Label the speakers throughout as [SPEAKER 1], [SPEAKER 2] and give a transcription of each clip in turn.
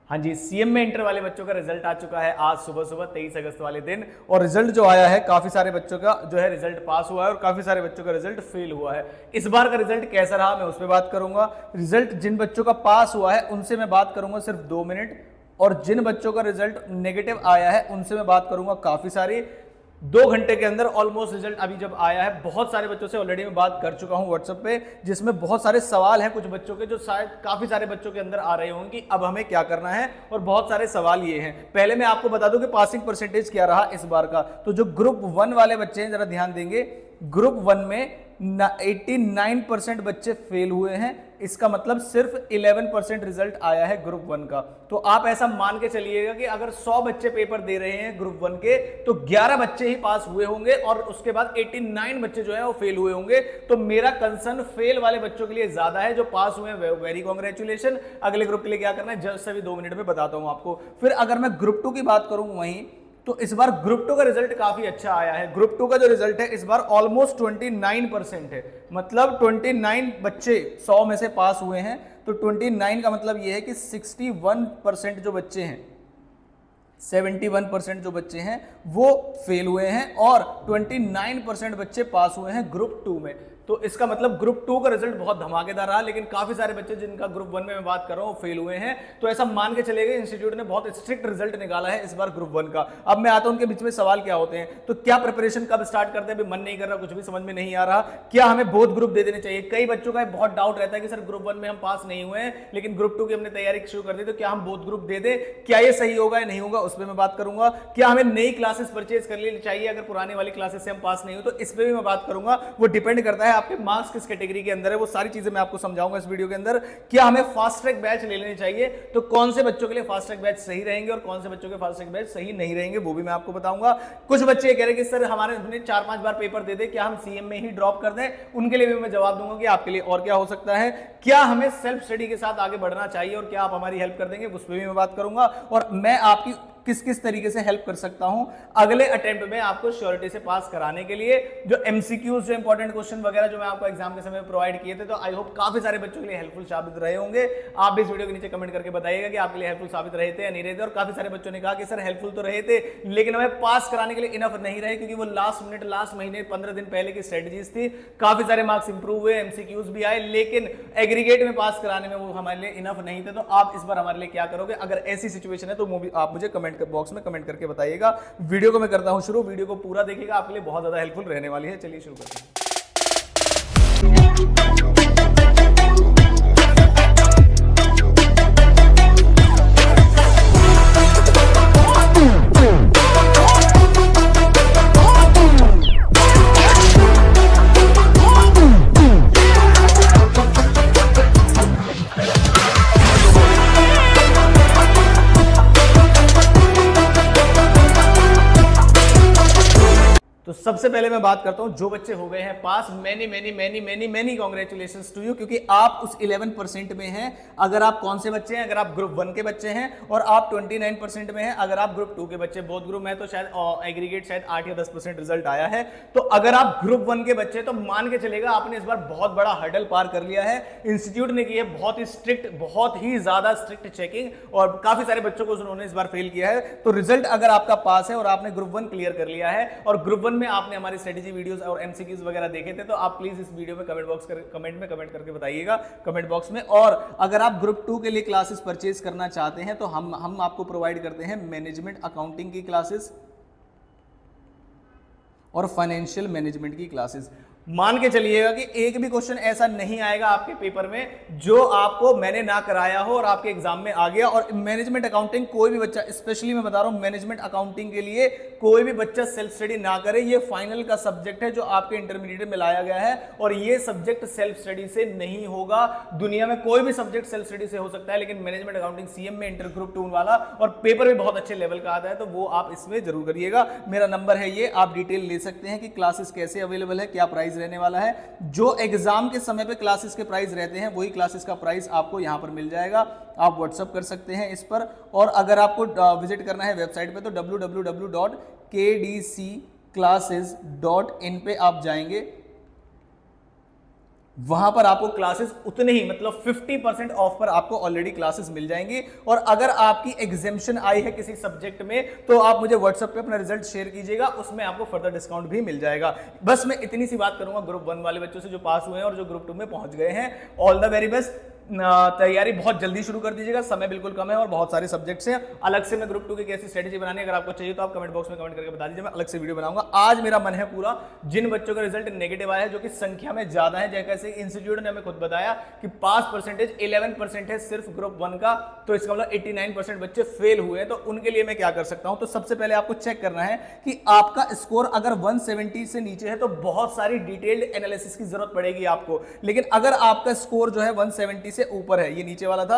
[SPEAKER 1] हाँ जी, सीएम में इंटर वाले बच्चों का रिजल्ट आ चुका है आज सुबह सुबह 23 अगस्त वाले दिन। और रिजल्ट जो आया है, काफी सारे बच्चों का जो है रिजल्ट पास हुआ है और काफी सारे बच्चों का रिजल्ट फेल हुआ है। इस बार का रिजल्ट कैसा रहा मैं उस पर बात करूंगा। रिजल्ट जिन बच्चों का पास हुआ है उनसे मैं बात करूंगा सिर्फ 2 मिनट, और जिन बच्चों का रिजल्ट नेगेटिव आया है उनसे मैं बात करूंगा काफी सारी। 2 घंटे के अंदर ऑलमोस्ट रिजल्ट अभी जब आया है, बहुत सारे बच्चों से ऑलरेडी मैं बात कर चुका हूं व्हाट्सएप पे, जिसमें बहुत सारे सवाल हैं कुछ बच्चों के जो शायद काफी सारे बच्चों के अंदर आ रहे होंगे कि अब हमें क्या करना है। और बहुत सारे सवाल ये हैं। पहले मैं आपको बता दूं कि पासिंग परसेंटेज क्या रहा इस बार का। तो जो ग्रुप 1 वाले बच्चे हैं जरा ध्यान देंगे, ग्रुप 1 में 89% बच्चे फेल हुए हैं। इसका मतलब सिर्फ 11% रिजल्ट आया है ग्रुप 1 का। तो आप ऐसा मान के चलिएगा कि अगर 100 बच्चे पेपर दे रहे हैं ग्रुप 1 के, तो 11 बच्चे ही पास हुए होंगे और उसके बाद 89 बच्चे जो है वो फेल हुए होंगे। तो मेरा कंसर्न फेल वाले बच्चों के लिए ज्यादा है। जो पास हुए हैं वेरी कांग्रेचुलेशन। अगले ग्रुप के लिए क्या करना है जस्ट अभी 2 मिनट में बताता हूं आपको। फिर अगर मैं ग्रुप 2 की बात करूं वहीं, तो इस बार ग्रुप 2 का रिजल्ट काफी अच्छा आया है। ग्रुप 2 का जो रिजल्ट है इस बार ऑलमोस्ट 29% है। मतलब 29 बच्चे 100 में से पास हुए हैं। तो 29 का मतलब यह है कि 61% जो बच्चे हैं, 71% जो बच्चे हैं वो फेल हुए हैं और 29% बच्चे पास हुए हैं ग्रुप 2 में। तो इसका मतलब ग्रुप 2 का रिजल्ट बहुत धमाकेदार रहा। लेकिन काफी सारे बच्चे जिनका ग्रुप 1 में मैं बात कर रहा हूं फेल हुए हैं। तो ऐसा मान के चलेगा इंस्टीट्यूट ने बहुत स्ट्रिक्ट रिजल्ट निकाला है इस बार ग्रुप 1 का। अब मैं आता हूं उनके बीच में सवाल क्या होते हैं। तो क्या प्रिपरेशन कब स्टार्ट करते हैं, अभी मन नहीं कर रहा, कुछ भी समझ में नहीं आ रहा, क्या हमें बोथ ग्रुप दे देने चाहिए। कई बच्चों का बहुत डाउट रहता है कि सर ग्रुप 1 में हम पास नहीं हुए हैं लेकिन ग्रुप 2 की हमने तैयारी शुरू कर दी, तो क्या हम बोथ ग्रुप दे दें, क्या ये सही होगा या नहीं होगा, उस पर मैं बात करूंगा। क्या हमें नई क्लासेस परचेज कर लेनी चाहिए अगर पुराने वाली क्लासेस से हम पास नहीं हो, तो इस पर भी मैं बात करूंगा। वो डिपेंड करता है आपके मार्क्स किस कैटेगरी के अंदर है, वो सारी चीजें मैं आपको समझाऊंगा इस वीडियो के अंदर। क्या हमें फास्ट ट्रैक बैच ले लेनी चाहिए, तो कौन से बच्चों के लिए फास्ट ट्रैक बैच सही रहेंगे और कौन से बच्चों के फास्ट ट्रैक बैच सही नहीं रहेंगे, वो भी मैं आपको बताऊंगा। कुछ बच्चे कह रहे हैं कि सर हमारे 4-5 बार पेपर दे दे, क्या हम सीएम में ही ड्रॉप कर दें, उनके लिए भी मैं जवाब दूंगा कि आपके लिए और क्या हो सकता है। क्या हमें सेल्फ स्टडी के साथ आगे बढ़ना चाहिए और क्या आप हमारी हेल्प कर देंगे, उस पर भी मैं बात करूंगा। और मैं आपकी किस किस तरीके से हेल्प कर सकता हूं अगले अटेम्प्ट में आपको श्योरिटी से पास कराने के लिए। जो एमसीक्यूज, जो इंपॉर्टेंट क्वेश्चन वगैरह जो मैं आपको एग्जाम के समय प्रोवाइड किए थे, तो आई होप काफी सारे बच्चों के लिए हेल्पफुल साबित रहे होंगे। आप भी इस वीडियो के नीचे कमेंट करके बताइएगा कि आपके लिए हेल्पफुल साबित रहे थे या नहीं रहे थे। और काफी सारे बच्चों ने कहा कि सर हेल्पफुल तो रहे थे लेकिन हमें पास कराने के लिए इनफ नहीं रहे, क्योंकि वो लास्ट मिनट, लास्ट महीने 15 दिन पहले की स्ट्रेटजीज थी। काफी सारे मार्क्स इंप्रूव हुए, एमसीक्यूज भी आए, लेकिन एग्रीगेट में पास कराने में वो हमारे लिए इनफ नहीं थे। तो आप इस बार हमारे लिए क्या करोगे अगर ऐसी सिचुएशन है, तो आप मुझे कमेंट बॉक्स में कमेंट करके बताइएगा। वीडियो को मैं करता हूं शुरू, वीडियो को पूरा देखिएगा, आपके लिए बहुत ज्यादा हेल्पफुल रहने वाली है। चलिए शुरू करते हैं। तो सबसे पहले मैं बात करता हूं जो बच्चे हो गए हैं पास, मैनी कांग्रेचुलेशंस टू यू, क्योंकि आप उस 11% में हैं अगर आप कौन से बच्चे हैं, अगर आप ग्रुप 1 के बच्चे हैं, और आप 29% में हैं अगर आप ग्रुप 2 के बच्चे। बोथ ग्रुप में तो शायद एग्रीगेट शायद 8 या 10% रिजल्ट आया है। तो अगर आप ग्रुप 1 के बच्चे, तो मान के चलेगा आपने इस बार बहुत बड़ा हर्डल पार कर लिया है। इंस्टीट्यूट ने की है बहुत ही स्ट्रिक्ट, बहुत ही ज्यादा स्ट्रिक्ट चेकिंग, और काफी सारे बच्चों को उन्होंने इस बार फेल किया है। तो रिजल्ट अगर आपका पास है और आपने ग्रुप 1 क्लियर कर लिया है और ग्रुप 1 में आपने हमारी स्ट्रेटेजी वीडियोस और एमसीक्यूज वगैरह देखे थे, तो आप प्लीज इस वीडियो में कमेंट में कमेंट करके बताइएगा कमेंट बॉक्स में। और अगर आप ग्रुप 2 के लिए क्लासेस परचेज करना चाहते हैं, तो हम आपको प्रोवाइड करते हैं मैनेजमेंट अकाउंटिंग की क्लासेस और फाइनेंशियल मैनेजमेंट की क्लासेस। मान के चलिएगा कि एक भी क्वेश्चन ऐसा नहीं आएगा आपके पेपर में जो आपको मैंने ना कराया हो और आपके एग्जाम में आ गया। और मैनेजमेंट अकाउंटिंग कोई भी बच्चा, स्पेशली मैं बता रहा हूं मैनेजमेंट अकाउंटिंग के लिए कोई भी बच्चा सेल्फ स्टडी ना करे। ये फाइनल का सब्जेक्ट है जो आपके इंटरमीडिएट में लाया गया है, और ये सब्जेक्ट सेल्फ स्टडी से नहीं होगा। दुनिया में कोई भी सब्जेक्ट सेल्फ स्टडी से हो सकता है, लेकिन मैनेजमेंट अकाउंटिंग सीएम में इंटर ग्रुप 2 वाला, और पेपर भी बहुत अच्छे लेवल का आता है, तो वो आप इसमें जरूर करिएगा। मेरा नंबर है ये, आप डिटेल ले सकते हैं कि क्लासेस कैसे अवेलेबल है, क्या प्राइस रहने वाला है। जो एग्जाम के समय पे क्लासेस के प्राइस रहते हैं वही क्लासेस का प्राइस आपको यहां पर मिल जाएगा। आप व्हाट्सअप कर सकते हैं इस पर, और अगर आपको विजिट करना है वेबसाइट पे तो www.kdcclasses.in पे आप जाएंगे। वहां पर आपको क्लासेस उतने ही मतलब 50% ऑफ पर आपको ऑलरेडी क्लासेस मिल जाएंगी। और अगर आपकी एग्जेम्पशन आई है किसी सब्जेक्ट में तो आप मुझे व्हाट्सएप पे अपना रिजल्ट शेयर कीजिएगा, उसमें आपको फर्दर डिस्काउंट भी मिल जाएगा। बस मैं इतनी सी बात करूंगा ग्रुप 1 वाले बच्चों से जो पास हुए हैं और जो ग्रुप 2 में पहुंच गए हैं। All the very best. तैयारी बहुत जल्दी शुरू कर दीजिएगा, समय बिल्कुल कम है और बहुत सारे सब्जेक्ट्स हैं। अलग से मैं ग्रुप 2 की कैसी स्ट्रेटेजी बनानी है अगर आपको चाहिए तो आप कमेंट बॉक्स में कमेंट करके बता दीजिए, मैं अलग से वीडियो बनाऊंगा। आज मेरा मन है पूरा जिन बच्चों का रिजल्ट नेगेटिव आया है जो कि संख्या में ज्यादा है, जैसे इंस्टीट्यूट ने हमें खुद बताया कि पास परसेंटेज 11% है सिर्फ ग्रुप 1 का, तो इसका मतलब 89% बच्चे फेल हुए हैं। तो उनके लिए मैं क्या कर सकता हूं? तो सबसे पहले आपको चेक करना है कि आपका स्कोर अगर 170 से नीचे है तो बहुत सारी डिटेल्ड एनालिसिस की जरूरत पड़ेगी आपको। लेकिन अगर आपका स्कोर जो है 170 से ऊपर है, ये नीचे वाला था,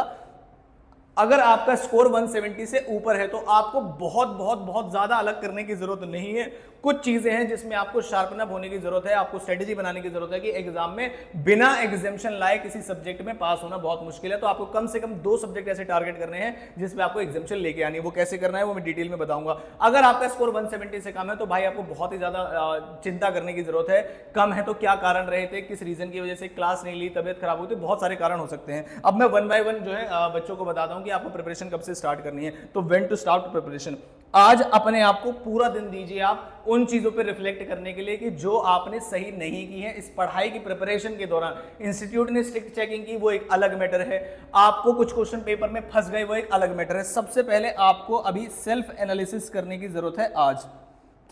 [SPEAKER 1] अगर आपका स्कोर 170 से ऊपर है तो आपको बहुत बहुत बहुत ज्यादा अलग करने की जरूरत नहीं है। कुछ चीजें हैं जिसमें आपको शार्पन अप होने की जरूरत है, आपको स्ट्रेटेजी बनाने की जरूरत है कि एग्जाम में बिना एग्जामिशन लाए किसी सब्जेक्ट में पास होना बहुत मुश्किल है। तो आपको कम से कम 2 सब्जेक्ट ऐसे टारगेट करने हैं जिसमें आपको एग्जामिशन लेके आनी है। वो कैसे करना है वो मैं डिटेल में बताऊंगा। अगर आपका स्कोर 170 से कम है तो भाई आपको बहुत ही ज्यादा चिंता करने की जरूरत है। कम है तो क्या कारण रहे थे, किस रीजन की वजह से क्लास नहीं ली, तबियत खराब हुई थी, बहुत सारे कारण हो सकते हैं। अब मैं 1 बाय 1 जो है बच्चों को बताता हूं कि आपको प्रिपरेशन कब से स्टार्ट करनी है। तो व्हेन टू स्टार्ट प्रिपरेशन, आज अपने आप को पूरा दिन दीजिए आप उन चीजों पर रिफ्लेक्ट करने के लिए कि जो आपने सही नहीं की है इस पढ़ाई की प्रिपरेशन के दौरान। इंस्टीट्यूट ने स्ट्रिक्ट चेकिंग की वो एक अलग मैटर है, आपको कुछ क्वेश्चन पेपर में फंस गए वो एक अलग मैटर है। सबसे पहले आपको अभी सेल्फ एनालिसिस करने की जरूरत है आज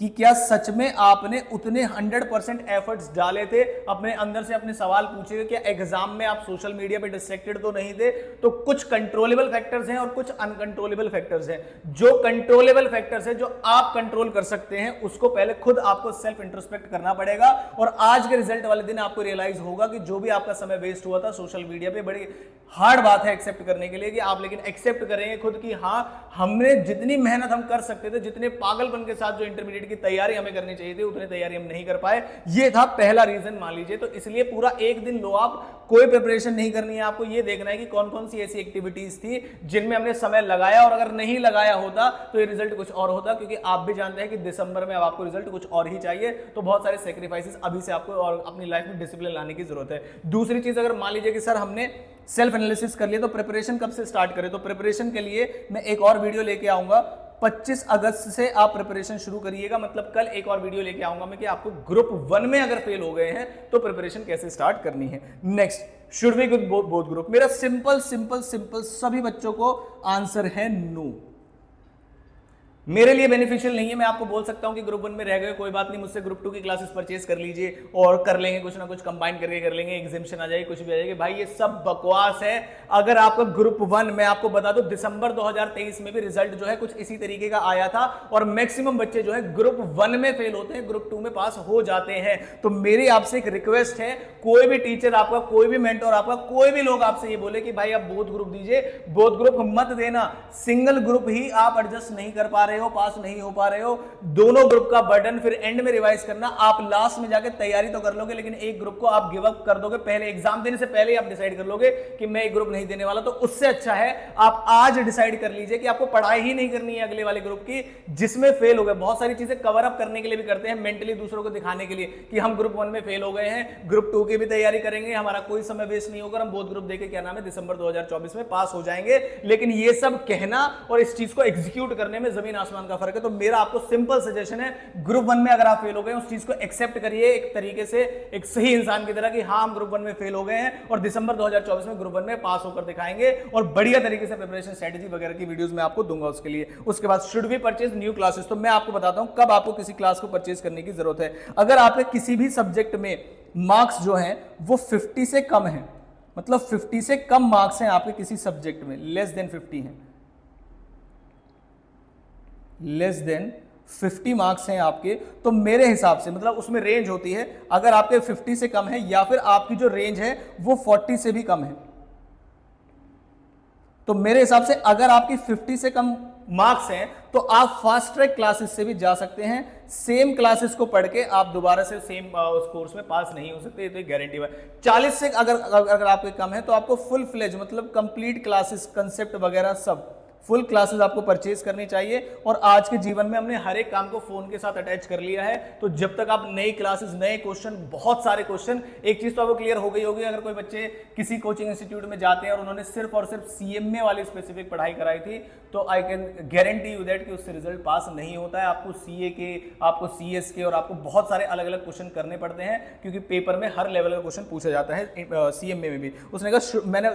[SPEAKER 1] कि क्या सच में आपने उतने 100% एफर्ट्स डाले थे। अपने अंदर से अपने सवाल पूछिए, क्या एग्जाम में आप सोशल मीडिया पे डिस्ट्रैक्टेड तो नहीं थे। तो कुछ कंट्रोलेबल फैक्टर्स हैं और कुछ अनकंट्रोलेबल फैक्टर्स हैं। जो कंट्रोलेबल फैक्टर्स हैं, जो आप कंट्रोल कर सकते हैं, उसको पहले खुद आपको सेल्फ इंट्रोस्पेक्ट करना पड़ेगा। और आज के रिजल्ट वाले दिन आपको रियलाइज होगा कि जो भी आपका समय वेस्ट हुआ था सोशल मीडिया पे, बड़ी हार्ड बात है एक्सेप्ट करने के लिए कि आप लेकिन एक्सेप्ट करेंगे खुद की हाँ हमने जितनी मेहनत हम कर सकते थे, जितने पागलपन के साथ जो इंटरमीडिएट की तैयारी हमें करनी चाहिए थी उतनी तैयारी हम नहीं कर पाए। ये था पहला रीजन मान लीजिए। तो इसलिए पूरा एक दिन लो आप, कोई प्रिपरेशन नहीं करनी है। आपको ये देखना है कि कौन कौन सी ऐसी एक्टिविटीज थी जिनमें हमने समय लगाया, और अगर नहीं लगाया होता तो ये रिजल्ट कुछ और होता। क्योंकि आप भी जानते हैं कि दिसंबर में अब आपको रिजल्ट कुछ और ही चाहिए। तो बहुत सारे सेक्रीफाइसेस अभी से आपको और अपनी लाइफ में डिसिप्लिन लाने की जरूरत है। दूसरी चीज, अगर मान लीजिए कि सर हमने सेल्फ एनालिसिस कर लिया तो प्रिपरेशन कब से स्टार्ट करें। तो प्रिपरेशन के लिए मैं एक और वीडियो लेके आऊंगा। 25 अगस्त से आप प्रिपरेशन शुरू करिएगा। मतलब कल एक और वीडियो लेके आऊंगा मैं कि आपको ग्रुप 1 में अगर फेल हो गए हैं तो प्रिपरेशन कैसे स्टार्ट करनी है। Next, should we good both group. मेरा सिंपल सिंपल सिंपल सभी बच्चों को आंसर है नो। मेरे लिए बेनिफिशियल नहीं है। मैं आपको बोल सकता हूं कि ग्रुप 1 में रह गए कोई बात नहीं, मुझसे ग्रुप 2 की क्लासेस परचेज कर लीजिए और कर लेंगे, कुछ ना कुछ कंबाइन करके कर लेंगे, एग्जामिशन आ जाएगी, कुछ भी आ जाएगी। भाई ये सब बकवास है। अगर आपका ग्रुप 1, मैं आपको बता दूं दिसंबर 2023 में भी रिजल्ट जो है कुछ इसी तरीके का आया था और मैक्सिमम बच्चे जो है ग्रुप 1 में फेल होते हैं, ग्रुप 2 में पास हो जाते हैं। तो मेरी आपसे एक रिक्वेस्ट है, कोई भी टीचर आपका, कोई भी मेंटर आपका, कोई भी लोग आपसे ये बोले कि भाई आप बोथ ग्रुप दीजिए, बोथ ग्रुप मत देना। सिंगल ग्रुप ही आप एडजस्ट नहीं कर पा रहे हो, पास नहीं हो पा रहे हो, दोनों ग्रुप का बर्डन फिर एंड में रिवाइज करना। आप लास्ट में जाके तैयारी तो कर लोगे लेकिन एक ग्रुप को आप गिव अप कर दोगे, पहले एग्जाम देने से पहले आप डिसाइड कर लोगे कि मैं एक ग्रुप नहीं देने वाला। तो उससे अच्छा है आप आज डिसाइड कर लीजिए कि आपको पढ़ाई ही नहीं करनी है अगले वाले ग्रुप की जिसमें फेल हो गए। बहुत सारी चीजें कवर अप करने के लिए भी करते हैं, मेंटली दूसरों को दिखाने के लिए कि हम ग्रुप 1 में फेल हो गए हैं, ग्रुप 2 की भी तैयारी करेंगे, हमारा कोई समय वेस्ट नहीं होगा, हम बोथ ग्रुप देके क्या नाम है दिसंबर 2024 में पास हो जाएंगे। लेकिन ये सब कहना और इस चीज को एग्जीक्यूट करने में जमीन आसमान का फर्क है। तो मेरा आपको सिंपल सजेशन है, ग्रुप 1 में अगर आप फेल हो गए उस चीज को एक्सेप्ट करिए एक तरीके से, एक सही इंसान की तरह कि हाँ हम ग्रुप 1 में फेल हो गए हैं और दिसंबर 2024 में ग्रुप 1 में पास होकर दिखाएंगे और बढ़िया तरीके से प्रिपरेशन स्ट्रेटेजी वगैरह की वीडियोस मैं आपको दूंगा उसके लिए। उसके बाद should we purchase new classes, तो मैं आपको बताता हूं कब आपको किसी क्लास को परचेज करने की जरूरत है। अगर आपके किसी भी सब्जेक्ट में मार्क्स जो हैं वो 50 से कम है, मतलब 50 से कम मार्क्स हैं आपके किसी सब्जेक्ट में, लेस देन 50 हैं, लेस देन 50 मार्क्स हैं आपके, तो मेरे हिसाब से मतलब उसमें रेंज होती है, अगर आपके 50 से कम है या फिर आपकी जो रेंज है वो 40 से भी कम है, तो मेरे हिसाब से अगर आपकी 50 से कम मार्क्स हैं तो आप फास्ट ट्रैक क्लासेस से भी जा सकते हैं। सेम क्लासेस को पढ़ के आप दोबारा से सेम उस कोर्स में पास नहीं हो सकते, ये तो एक गारंटी है। 40 से अगर आपके कम है तो आपको फुल फ्लेज मतलब कंप्लीट क्लासेस, कंसेप्ट वगैरह सब फुल क्लासेस आपको परचेज करनी चाहिए। और आज के जीवन में हमने हर एक काम को फोन के साथ अटैच कर लिया है, तो जब तक आप नई क्लासेस, नए क्वेश्चन, बहुत सारे क्वेश्चन, एक चीज तो आपको क्लियर हो गई होगी, अगर कोई बच्चे किसी कोचिंग इंस्टीट्यूट में जाते हैं और उन्होंने सिर्फ और सिर्फ सीएमए वाली स्पेसिफिक पढ़ाई कराई थी, तो I can guarantee you that कि उससे रिजल्ट पास नहीं होता है। आपको सीए के, आपको सीएस के और आपको बहुत सारे अलग अलग क्वेश्चन करने पड़ते हैं, क्योंकि पेपर में हर लेवल का क्वेश्चन पूछा जाता है सीएमए में भी। उसने कहा मैंने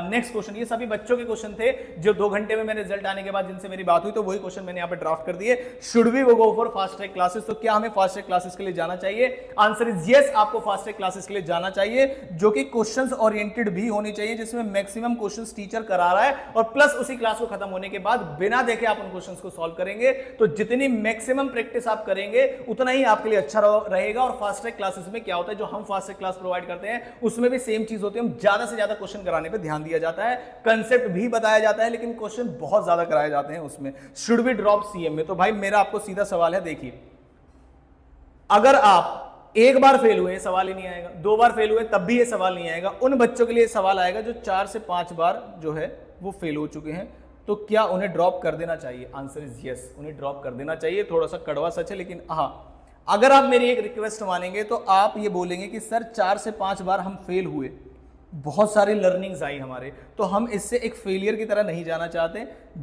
[SPEAKER 1] नेक्स्ट क्वेश्चन, ये सभी बच्चों के क्वेश्चन थे जो 2 घंटे में मेरे रिजल्ट आने के बाद जिनसे मेरी बात हुई, तो वही क्वेश्चन मैंने यहाँ पे ड्राफ्ट कर दिए। Should we go for fast track classes? तो क्या हमें फास्ट ट्रैक क्लासेस के लिए जाना चाहिए? आंसर इज यस, आपको फास्ट ट्रैक क्लासेस के लिए जाना चाहिए, जो कि क्वेश्चंस ओरिएंटेड भी होनी चाहिए, जिसमें मैक्सिमम क्वेश्चंस टीचर करा रहा है और प्लस उसी क्लास को खत्म होने के बाद बिना देखे आप उन क्वेश्चंस को सॉल्व करेंगे। तो जितनी मैक्सिमम प्रैक्टिस आप करेंगे उतना ही आपके लिए अच्छा रहेगा। और फास्ट ट्रैक क्लासेस में क्या होता है, जो हम फास्ट ट्रैक क्लास प्रोवाइड करते हैं उसमें भी सेम चीज होती है, हम ज्यादा से ज्यादा क्वेश्चन कराने पे ध्यान दिया जाता है, कंसेप्ट भी बताया जाता है, लेकिन क्वेश्चन बहुत ज्यादा कराए जाते हैं उसमें। Should we drop CMA? तो भाई मेरा आपको सीधा सवाल है, देखिए अगर आप एक बार फेल हुए सवाल ही नहीं आएगा, 2 बार फेल हुए तब भी ये सवाल नहीं आएगा। उन बच्चों के लिए सवाल आएगा जो 4 से 5 बार जो है वो फेल हो चुके हैं, तो क्या उन्हें ड्रॉप कर देना चाहिए? आंसर इज यस, उन्हें ड्रॉप कर देना चाहिए। थोड़ा सा कड़वा सच है, लेकिन हाँ, अगर आप मेरी एक रिक्वेस्ट मानेंगे तो आप ये बोलेंगे कि सर 4 से 5 बार हम फेल हुए, बहुत सारी लर्निंग्स आई हमारे, तो हम इससे एक फेलियर की तरह नहीं जाना चाहते।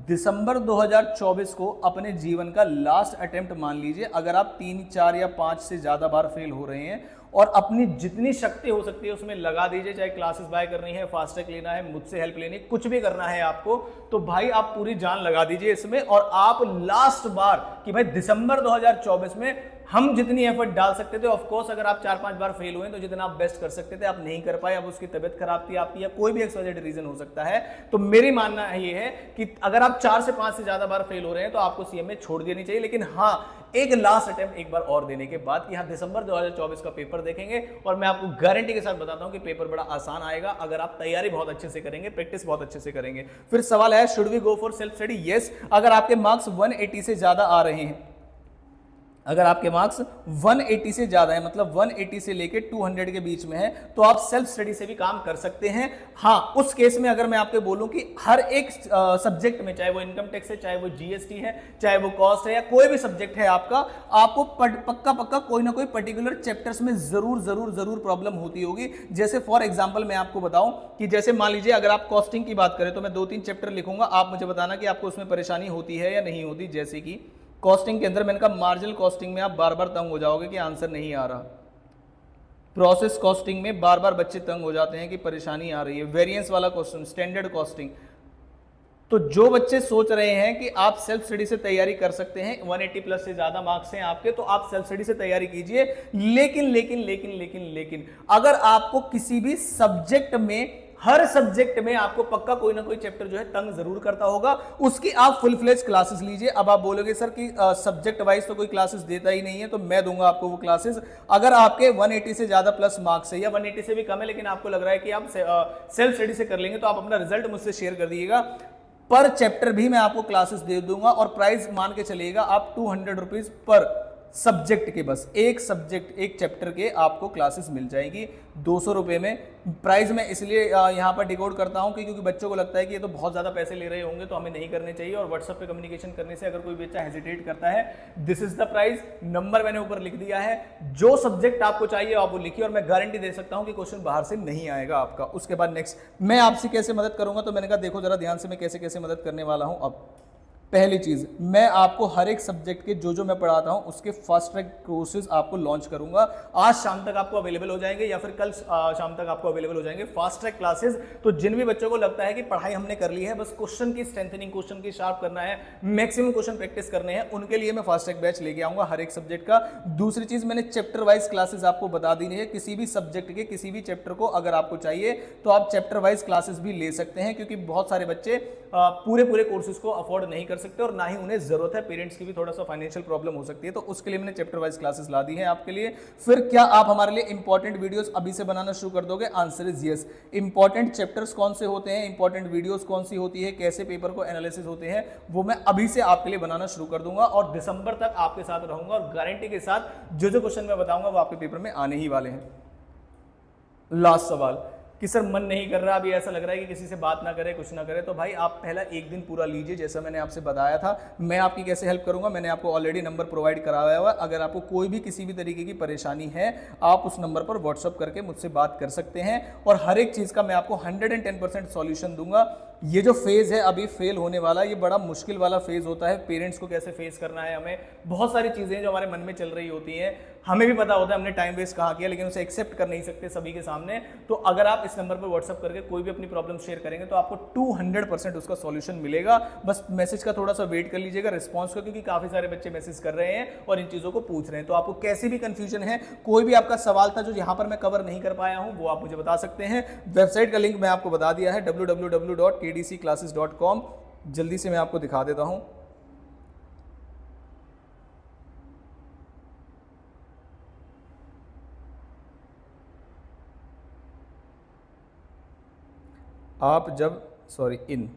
[SPEAKER 1] दिसंबर 2024 को अपने जीवन का लास्ट अटेम्प्ट मान लीजिए। अगर आप 3, 4 या 5 से ज्यादा बार फेल हो रहे हैं और अपनी जितनी शक्ति हो सकती है उसमें लगा दीजिए, चाहे क्लासेस बाय करनी है, फास्ट ट्रैक लेना है, मुझसे हेल्प लेनी है, कुछ भी करना है आपको, तो भाई आप पूरी जान लगा दीजिए इसमें। और आप लास्ट बार कि भाई दिसंबर 2024 में हम जितनी एफर्ट डाल सकते थे, ऑफ कोर्स अगर आप 4-5 बार फेल हुए तो जितना आप बेस्ट कर सकते थे आप नहीं कर पाए, अब उसकी तबीयत खराब थी आपकी या कोई भी एक्सवाइजेड रीजन हो सकता है। तो मेरी मानना ये है कि अगर आप 4 से 5 से ज्यादा बार फेल हो रहे हैं तो आपको सीएमए छोड़ देनी चाहिए, लेकिन हाँ, एक लास्ट अटेम्प्ट एक बार और देने के बाद कि हाँ दिसंबर 2024 का पेपर देखेंगे। और मैं आपको गारंटी के साथ बताता हूं कि पेपर बड़ा आसान आएगा अगर आप तैयारी बहुत अच्छे से करेंगे, प्रैक्टिस बहुत अच्छे से करेंगे। फिर सवाल है, should we go for self study? Yes, अगर आपके मार्क्स 180 से ज्यादा आ रहे हैं, अगर आपके मार्क्स 180 से ज्यादा है, मतलब 180 से लेके 200 के बीच में है, तो आप सेल्फ स्टडी से भी काम कर सकते हैं। हाँ, उस केस में अगर मैं आपको बोलूं कि हर एक सब्जेक्ट में, चाहे वो इनकम टैक्स है, चाहे वो जीएसटी है, चाहे वो कॉस्ट है, या कोई भी सब्जेक्ट है आपका, आपको पक्का कोई ना कोई पर्टिकुलर चैप्टर्स में जरूर प्रॉब्लम होती होगी। जैसे फॉर एग्जाम्पल मैं आपको बताऊं कि जैसे मान लीजिए अगर आप कॉस्टिंग की बात करें तो मैं 2-3 चैप्टर लिखूंगा, आप मुझे बताना कि आपको उसमें परेशानी होती है या नहीं होती। जैसे कि कॉस्टिंग के अंदर मैंने कहा मार्जिनल कॉस्टिंग में आप बार बार तंग हो जाओगे कि आंसर नहीं आ रहा। प्रोसेस कॉस्टिंग में बार बार बच्चे तंग हो जाते हैं कि परेशानी आ रही है। वेरिएंस वाला क्वेश्चन, स्टैंडर्ड कॉस्टिंग। तो जो बच्चे सोच रहे हैं कि आप सेल्फ स्टडी से तैयारी कर सकते हैं, 180 प्लस से ज्यादा मार्क्स हैं आपके, तो आप सेल्फ स्टडी से तैयारी कीजिए। लेकिन अगर आपको किसी भी सब्जेक्ट में, हर सब्जेक्ट में आपको पक्का कोई ना कोई चैप्टर जो है तंग जरूर करता होगा, उसकी आप फुल फ्लेज क्लासेस लीजिए। अब आप बोलोगे सर कि सब्जेक्ट वाइज तो कोई क्लासेस देता ही नहीं है, तो मैं दूंगा आपको वो क्लासेस। अगर आपके 180 से ज्यादा प्लस मार्क्स है या 180 से भी कम है, लेकिन आपको लग रहा है कि आप सेल्फ स्टडी से कर लेंगे, तो आप अपना रिजल्ट मुझसे शेयर कर दीजिएगा। पर चैप्टर भी मैं आपको क्लासेस दे दूंगा और प्राइस मान के चलिएगा आप 200 रुपीज पर सब्जेक्ट के, बस एक सब्जेक्ट, एक चैप्टर के आपको क्लासेस मिल जाएगी 200 रुपये में। प्राइस मैं इसलिए यहाँ पर डिकोड करता हूँ क्योंकि बच्चों को लगता है कि ये तो बहुत ज़्यादा पैसे ले रहे होंगे, तो हमें नहीं करने चाहिए। और व्हाट्सएप पे कम्युनिकेशन करने से अगर कोई बच्चा हेजिटेट करता है, this is the price, number मैंने ऊपर लिख दिया है। जो सब्जेक्ट आपको चाहिए आप वो लिखिए, और मैं गारंटी दे सकता हूँ कि क्वेश्चन बाहर से नहीं आएगा आपका। उसके बाद नेक्स्ट मैं आपसे कैसे मदद करूँगा, तो मैंने कहा देखो जरा ध्यान से मैं कैसे कैसे मदद करने वाला हूँ। अब पहली चीज, मैं आपको हर एक सब्जेक्ट के जो मैं पढ़ाता हूं उसके फास्ट ट्रैक कोर्सेज आपको लॉन्च करूंगा। आज शाम तक आपको अवेलेबल हो जाएंगे या फिर कल शाम तक आपको अवेलेबल हो जाएंगे फास्ट ट्रैक क्लासेस। तो जिन भी बच्चों को लगता है कि पढ़ाई हमने कर ली है, बस क्वेश्चन की स्ट्रेंथनिंग, क्वेश्चन की शार्प करना है, मैक्सिमम क्वेश्चन प्रैक्टिस करने हैं, उनके लिए मैं फास्ट ट्रैक बैच लेके आऊंगा हर एक सब्जेक्ट का। दूसरी चीज, मैंने चैप्टर वाइज क्लासेस आपको बता दी है। किसी भी सब्जेक्ट के किसी भी चैप्टर को अगर आपको चाहिए तो आप चैप्टर वाइज क्लासेस भी ले सकते हैं, क्योंकि बहुत सारे बच्चे पूरे कोर्सेज को अफोर्ड नहीं कर सकते और ना ही उन्हें जरूरत है, पेरेंट्स की भी थोड़ा सा फाइनेंशियल प्रॉब्लम हो सकती है, तो उसके लिए मैंने चैप्टर वाइज क्लासेस ला दी है आपके लिए। फिर क्या आप हमारे लिए इंपॉर्टेंट वीडियोस अभी से बनाना शुरू कर दोगे? Answer is yes. Important chapters कौन से होते हैं, इंपॉर्टेंट वीडियोस कौन सी होती है, कैसे पेपर को एनालिसिस होते हैं, वो मैं अभी से आपके लिए बनाना शुरू कर दूंगा और दिसंबर तक आपके साथ रहूंगा और गारंटी के साथ जो क्वेश्चन मैं बताऊंगा वो आपके पेपर में आने ही वाले हैं। लास्ट सवाल, कि सर मन नहीं कर रहा, अभी ऐसा लग रहा है कि किसी से बात ना करे, कुछ ना करे, तो भाई आप पहला एक दिन पूरा लीजिए, जैसा मैंने आपसे बताया था। मैं आपकी कैसे हेल्प करूंगा, मैंने आपको ऑलरेडी नंबर प्रोवाइड कराया हुआ है। अगर आपको कोई भी किसी भी तरीके की परेशानी है, आप उस नंबर पर व्हाट्सअप करके मुझसे बात कर सकते हैं और हर एक चीज़ का मैं आपको 110% सॉल्यूशन दूंगा। ये जो फेज़ है अभी फेल होने वाला, ये बड़ा मुश्किल वाला फेज़ होता है। पेरेंट्स को कैसे फेस करना है, हमें बहुत सारी चीज़ें जो हमारे मन में चल रही होती हैं, हमें भी पता होता है हमने टाइम वेस्ट कहाँ किया, लेकिन उसे एक्सेप्ट कर नहीं सकते सभी के सामने। तो अगर आप इस नंबर पर व्हाट्सअप करके कोई भी अपनी प्रॉब्लम शेयर करेंगे तो आपको 200% उसका सॉल्यूशन मिलेगा। बस मैसेज का थोड़ा सा वेट कर लीजिएगा रिस्पॉन्स का, क्योंकि काफ़ी सारे बच्चे मैसेज कर रहे हैं और इन चीज़ों को पूछ रहे हैं। तो आपको कैसी भी कंफ्यूजन है, कोई भी आपका सवाल था जो यहाँ पर मैं कवर नहीं कर पाया हूँ, वो आप मुझे बता सकते हैं। वेबसाइट का लिंक मैं आपको बता दिया है, www.kdcclasses.com। जल्दी से मैं आपको दिखा देता हूँ। आप जब इन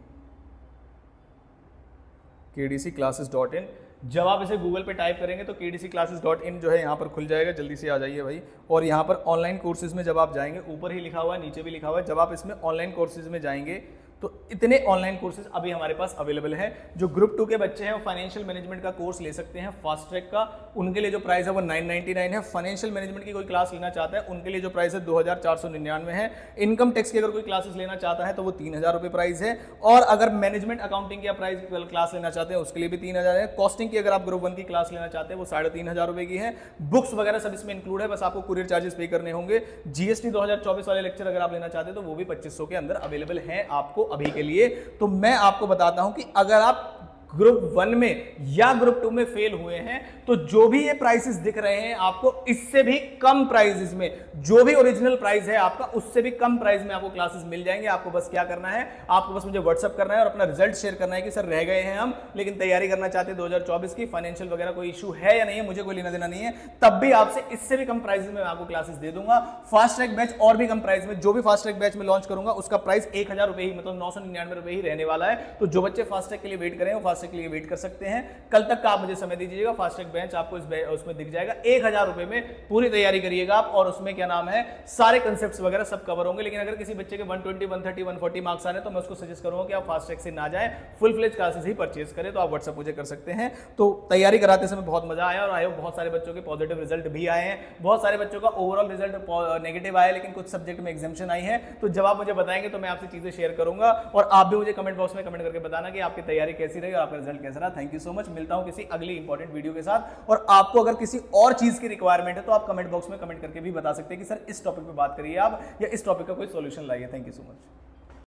[SPEAKER 1] kdcclasses.in, जब आप इसे गूगल पे टाइप करेंगे तो kdcclasses.in जो है यहाँ पर खुल जाएगा। जल्दी से आ जाइए भाई। और यहाँ पर ऑनलाइन कोर्सेज में जब आप जाएंगे, ऊपर ही लिखा हुआ है, नीचे भी लिखा हुआ है, जब आप इसमें ऑनलाइन कोर्सेज में जाएंगे तो इतने ऑनलाइन कोर्सेज अभी हमारे पास अवेलेबल है। जो ग्रुप 2 के बच्चे हैं वो फाइनेंशियल मैनेजमेंट का कोर्स ले सकते हैं फास्ट ट्रैक का, उनके लिए जो प्राइस है वो 999 है। फाइनेंशियल मैनेजमेंट की कोई क्लास लेना चाहता है उनके लिए जो प्राइस है 2499 है। इनकम टैक्स की अगर कोई क्लासेस लेना चाहता है तो वो 3000 रुपये प्राइस है। और अगर मैनेजमेंट अकाउंटिंग की प्राइस क्लास लेना चाहते हैं उसके लिए भी 3000 है। कॉस्टिंग की अगर आप ग्रुप 1 की क्लास लेना चाहते हैं वो 3500 रुपये की है। बुक्स वगैरह सब इसमें इंक्लूड है, बस आपको कुरियर चार्जेस पे करने होंगे। जीएसटी 2024 वाले लेक्चर अगर आप लेना चाहते हैं तो वो भी 2500 के अंदर अवेलेबल है आपको अभी के लिए। तो मैं आपको बताता हूं कि अगर आप ग्रुप 1 में या ग्रुप 2 में फेल हुए हैं तो जो भी ये प्राइसेस दिख रहे हैं आपको इससे भी कम प्राइसेस में, जो भी ओरिजिनल प्राइस है आपका उससे भी कम प्राइस में आपको क्लासेस मिल जाएंगे। आपको बस क्या करना है, आपको बस मुझे व्हाट्सअप करना है और अपना रिजल्ट शेयर करना है कि सर रह गए हैं हम, लेकिन तैयारी करना चाहते हैं 2024 की, फाइनेंशियल वगैरह कोई इशू है या नहीं है, मुझे कोई लेना देना नहीं है, तब भी आपसे इससे भी कम प्राइस में आपको क्लासेस दे दूंगा। फास्ट ट्रैक बैच और भी कम प्राइस में, जो भी फास्ट ट्रैक बैच में लॉन्च करूंगा उसका प्राइस 1000 रुपए ही, मतलब 999 रुपए ही रहने वाला है। तो जो बच्चे फास्ट ट्रैक के लिए वेट करें वो फास्ट ट्रैक के लिए वेट कर सकते हैं। कल तक का आप मुझे समय दीजिएगा, फास्ट ट्रैक बैच आपको उसमें दिख जाएगा। 1000 रुपए में पूरी तैयारी करिएगा आप, और उसमें क्या नाम है सारे कंसेप्ट्स वगैरह सब कवर होंगे। लेकिन अगर किसी बच्चे के 120, 130, 140 मार्क्स आ रहे हैं तो मैं उसको सजेस्ट करूंगा कि आप फास्ट ट्रैक से ना जाएं, फुल फ्लेज क्लासेस ही परचेज करें। तो आप व्हाट्सएप मुझे कर सकते हैं। तो तैयारी कराते समय बहुत मजा आया और आई होप बहुत सारे बच्चों के पॉजिटिव रिजल्ट भी आए हैं। बहुत सारे बच्चों का ओवरऑल रिजल्ट नेगेटिव आया, लेकिन कुछ सब्जेक्ट में एग्जाम्शन आई है। तो जब आप मुझे बताएंगे तो मैं आपसे चीजें शेयर करूंगा और आप भी मुझे कमेंट बॉक्स में कमेंट करके बताना कि आपकी तैयारी कैसी रही और आपका रिजल्ट कैसा रहा। Thank you so much. मिलता हूं किसी अगली इंपॉर्टेंट वीडियो के साथ। और आपको अगर किसी और चीज की रिक्वायरमेंट है तो आप कमेंट बॉक्स में कमेंट करके भी बता सकते हैं कि सर इस टॉपिक पे बात करिए आप, या इस टॉपिक का कोई सॉल्यूशन लाइए। Thank you so much.